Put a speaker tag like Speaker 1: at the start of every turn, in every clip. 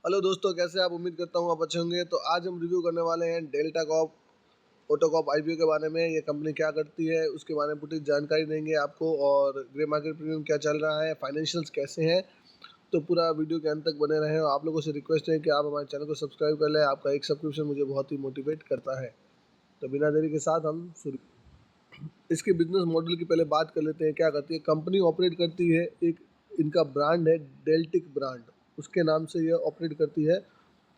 Speaker 1: Hello दोस्तों, कैसे आप? उम्मीद करता हूँ आप अच्छे होंगे। तो आज हम रिव्यू करने वाले हैं डेल्टा कॉप ऑटोकॉप आईपीओ के बारे में। ये कंपनी क्या करती है उसके बारे में पूरी जानकारी देंगे आपको, और ग्रे मार्केट प्रीमियम क्या चल रहा है, फाइनेंशियल्स कैसे हैं। तो पूरा वीडियो के अंत तक बने रहें। और आप लोगों से रिक्वेस्ट है कि आप हमारे चैनल को सब्सक्राइब कर लें। आपका एक सब्सक्रिप्शन मुझे बहुत ही मोटिवेट करता है। तो बिना देरी के साथ हम शुरू इसके बिजनेस मॉडल की पहले बात कर लेते हैं। क्या करती है कंपनी? ऑपरेट करती है, एक इनका ब्रांड है डेल्टिक ब्रांड, उसके नाम से ये ऑपरेट करती है।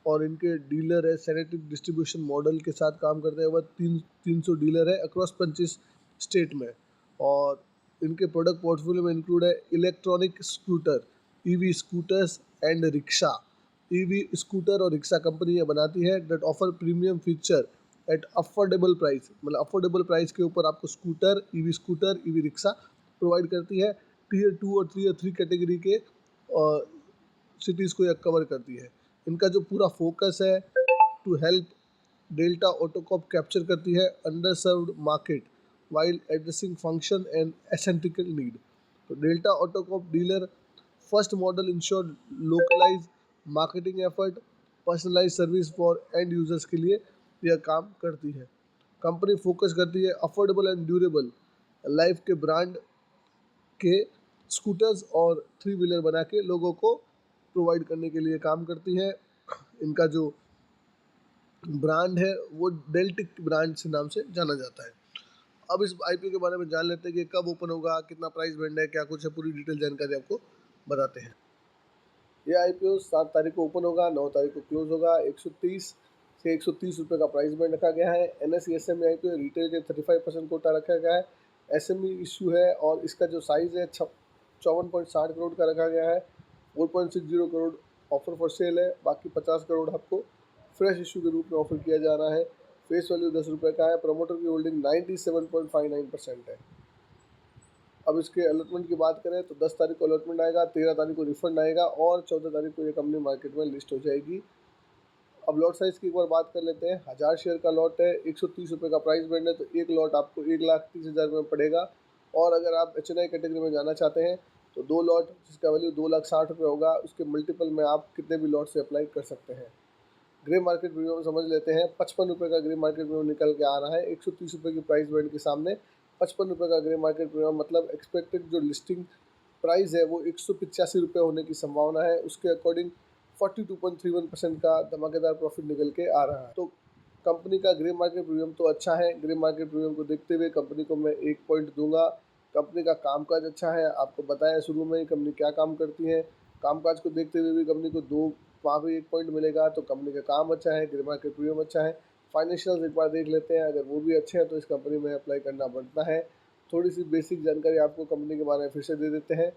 Speaker 1: और इनके डीलर है, सैनिटरी डिस्ट्रीब्यूशन मॉडल के साथ काम करते हैं। वह 300 डीलर है अक्रॉस 25 स्टेट में। और इनके प्रोडक्ट पोर्टफोलियो में इंक्लूड है electronic scooter, EV scooters and rickshaw. EV scooter और रिक्शा कंपनी ये बनाती है that offer premium feature at affordable price. मतलब अफोर्डेबल प्राइस के ऊपर आपको स्कूटर, ईवी रिक्शा प्रोवाइड करती है। टीयर 2 और 3 कैटेगरी के सिटीज़ को यह कवर करती है। इनका जो पूरा फोकस है to help Delta Autocorp capture करती है under served market while addressing function and essential need. तो Delta Autocorp dealer first model ensure localize marketing effort, personalize service for end users के लिए यह काम करती है। कंपनी फोकस करती है अफोर्डेबल एंड ड्यूरेबल लाइफ के ब्रांड के स्कूटर्स और 3 व्हीलर बना के लोगों को प्रोवाइड करने के लिए काम करती है। इनका जो ब्रांड है वो डेल्टिक ब्रांड से नाम से जाना जाता है। अब इस आईपीओ के बारे में जान लेते हैं कि कब ओपन होगा, कितना प्राइस बैंड है, क्या कुछ है, पूरी डिटेल जानकारी आपको बताते हैं। ये आईपीओ 7 तारीख को ओपन होगा, 9 तारीख को क्लोज होगा। 130 से 130 रुपये का प्राइस बैंड रखा गया है। एनएसई एसएमई आईपीओ रिटेल के 35% कोटा रखा गया है। एसएमई इशू है और इसका जो साइज़ है 54.60 करोड़ का रखा गया है। 4.60 करोड़ ऑफर फॉर सेल है, बाकी 50 करोड़ आपको फ्रेश इशू के रूप में ऑफर किया जा रहा है। फेस वैल्यू 10 रुपये का है। प्रमोटर की होल्डिंग 97.59% है। अब इसके अलॉटमेंट की बात करें तो 10 तारीख को अलॉटमेंट आएगा, 13 तारीख को रिफंड आएगा और 14 तारीख को ये कंपनी मार्केट में लिस्ट हो जाएगी। अब लॉट साइज़ की एक बार बात कर लेते हैं। 1000 शेयर का लॉट है, 130 रुपये का प्राइस बैंड है, तो एक लॉट आपको 1,30,000 में पड़ेगा। और अगर आप HNI कैटेगरी में जाना चाहते हैं तो 2 लॉट जिसका वैल्यू 2,60,000 होगा, उसके मल्टीपल में आप कितने भी लॉट से अप्लाई कर सकते हैं। ग्रे मार्केट प्रीमियम समझ लेते हैं। 55 रुपये का ग्रे मार्केट प्रीमियम निकल के आ रहा है। 130 रुपये की प्राइस बैंड के सामने 55 रुपये का ग्रे मार्केट प्रीमियम, मतलब एक्सपेक्टेड जो लिस्टिंग प्राइस है वो 185 रुपये होने की संभावना है। उसके अकॉर्डिंग 42.31% का धमाकेदार प्रॉफिट निकल के आ रहा है। तो कंपनी का ग्रे मार्केट प्रीमियम तो अच्छा है। ग्रे मार्केट प्रीमियम को देखते हुए कंपनी को मैं 1 पॉइंट दूंगा। कंपनी का कामकाज अच्छा है। आपको बताया शुरू में ही कंपनी क्या काम करती है। कामकाज को देखते हुए भी कंपनी को 2 वहाँ भी 1 पॉइंट मिलेगा। तो कंपनी का काम अच्छा है, ग्रे मार्केट प्रीमियम अच्छा है। फाइनेंशियल्स एक बार देख लेते हैं, अगर वो भी अच्छे हैं तो इस कंपनी में अप्लाई करना बनता है। थोड़ी सी बेसिक जानकारी आपको कंपनी के बारे में फिर से दे देते हैं।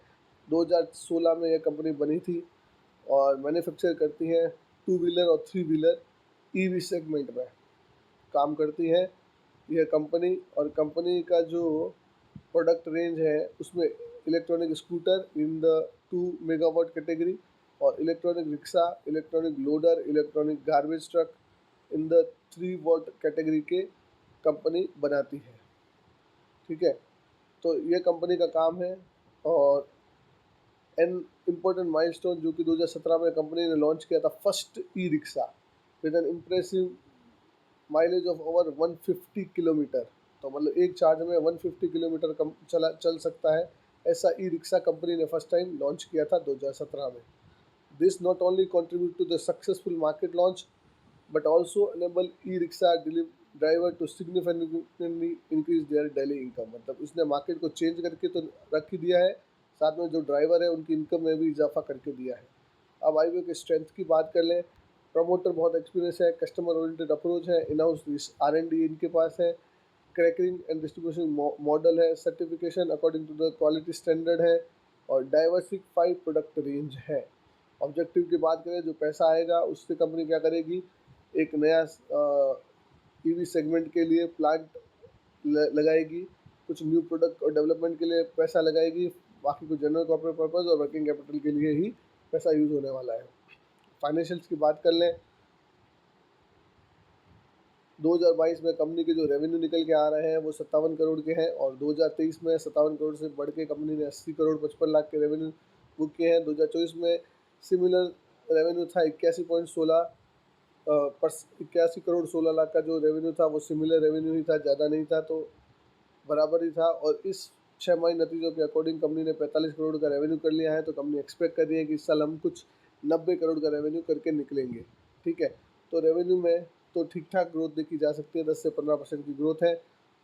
Speaker 1: 2016 में यह कंपनी बनी थी और मैन्युफैक्चर करती है 2 व्हीलर और 3 व्हीलर ईवी सेगमेंट में काम करती है यह कंपनी। और कंपनी का जो प्रोडक्ट रेंज है उसमें electronic scooter in the 2 megawatt category और electronic rickshaw, electronic loader, electronic garbage truck in the 3 watt category के कंपनी बनाती है। ठीक है, तो ये कंपनी का काम है। और एन इम्पोर्टेंट माइलस्टोन जो कि 2017 में कंपनी ने लॉन्च किया था, first e rickshaw with N impressive mileage of over 150 kilometre. तो मतलब एक चार्ज में 150 किलोमीटर कम चल सकता है। ऐसा ई रिक्शा कंपनी ने फर्स्ट टाइम लॉन्च किया था 2017 में। This not only contribute to the successful market launch but also enable e rickshaw driver to significantly increase their daily income. मतलब उसने मार्केट को चेंज करके तो रख ही दिया है, साथ में जो ड्राइवर है उनकी इनकम में भी इजाफा करके दिया है। अब आईवीओ के स्ट्रेंथ की बात कर लें। प्रमोटर बहुत एक्सपीरियंस है, कस्टमर ओरिएंटेड अप्रोच है, इन हाउस R&D इनके पास है, क्रैकिंग एंड डिस्ट्रीब्यूशन मॉडल है, certification according to the quality standard है और डाइवर्सिफाइड प्रोडक्ट रेंज है। ऑब्जेक्टिव की बात करें, जो पैसा आएगा उससे कंपनी क्या करेगी, एक नया ईवी सेगमेंट के लिए प्लांट लगाएगी, कुछ न्यू प्रोडक्ट और डेवलपमेंट के लिए पैसा लगाएगी, बाकी को जनरल कॉर्पोरेट पर्पज़ और वर्किंग कैपिटल के लिए ही पैसा यूज़ होने वाला है। फाइनेंशियल्स की बात कर लें, 2022 में कंपनी के जो रेवेन्यू निकल के आ रहे हैं वो 57 करोड़ के हैं और 2023 में 57 करोड़ से बढ़ के कंपनी ने 80 करोड़ 55 लाख के रेवेन्यू बुक किए हैं। 2024 में सिमिलर रेवेन्यू था 81 करोड़ 16 लाख का जो रेवेन्यू था वो सिमिलर रेवेन्यू ही था, ज़्यादा नहीं था, तो बराबर ही था। और इस 6 माही नतीजों के अकॉर्डिंग कंपनी ने 45 करोड़ का रेवेन्यू कर लिया है। तो कंपनी एक्सपेक्ट कर रही है कि इस साल हम कुछ 90 करोड़ का रेवेन्यू करके निकलेंगे। ठीक है, तो रेवेन्यू में तो ठीक ठाक ग्रोथ देखी जा सकती है, 10 से 15% की ग्रोथ है।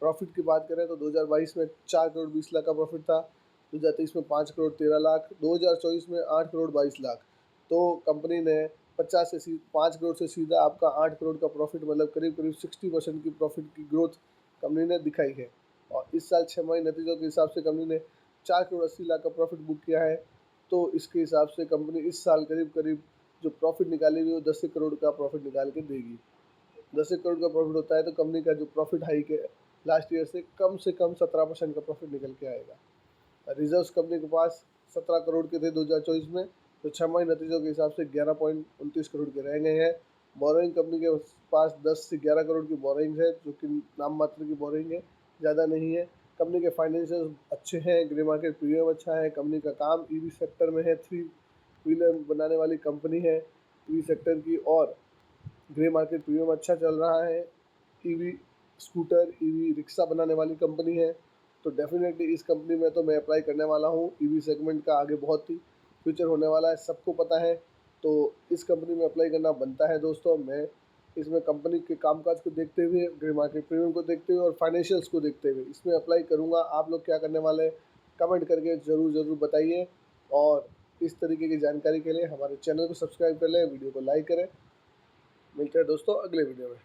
Speaker 1: प्रॉफिट की बात करें तो 2022 में 4 करोड़ 20 लाख का प्रॉफिट था, 2023 में 5 करोड़ 13 लाख, 2024 में 8 करोड़ 22 लाख। तो कंपनी ने 5 करोड़ से सीधा आपका 8 करोड़ का प्रॉफिट, मतलब करीब करीब 60% की प्रॉफिट की ग्रोथ कंपनी ने दिखाई है। और इस साल 6 माही नतीजों के हिसाब से कंपनी ने 4 करोड़ 80 लाख का प्रॉफिट बुक किया है। तो इसके हिसाब से कंपनी इस साल करीब करीब जो प्रॉफिट निकालेगी वो 10 करोड़ का प्रॉफिट निकाल के देगी। 10 करोड़ का प्रॉफिट होता है तो कंपनी का जो प्रॉफिट हाइक है लास्ट ईयर से कम 17% का प्रॉफिट निकल के आएगा। रिजर्व्स कंपनी के पास 17 करोड़ के थे 2024 में, तो 6 माही नतीजों के हिसाब से 11.29 करोड़ के रह गए हैं। बोरोइंग कंपनी के पास 10 से 11 करोड़ की बोरोइंग है, जो कि नाम मात्र की बोरोइंग है, ज़्यादा नहीं है। कंपनी के फाइनेंशियल अच्छे हैं, ग्रे मार्केट प्रीमियम अच्छा है, कंपनी का काम ईवी सेक्टर में है, 3 व्हीलर बनाने वाली कंपनी है ईवी सेक्टर की, और ग्रे मार्केट प्रीमियम अच्छा चल रहा है। ईवी स्कूटर, ईवी रिक्शा बनाने वाली कंपनी है। तो डेफिनेटली इस कंपनी में तो मैं अप्लाई करने वाला हूँ। ईवी सेगमेंट का आगे बहुत ही फ्यूचर होने वाला है, सबको पता है। तो इस कंपनी में अप्लाई करना बनता है दोस्तों। मैं इसमें कंपनी के कामकाज को देखते हुए, ग्रे मार्केट प्रीमियम को देखते हुए और फाइनेंशियल्स को देखते हुए इसमें अप्लाई करूँगा। आप लोग क्या करने वाले हैं कमेंट करके ज़रूर बताइए। और इस तरीके की जानकारी के लिए हमारे चैनल को सब्सक्राइब कर लें, वीडियो को लाइक करें। मिलते हैं दोस्तों अगले वीडियो में।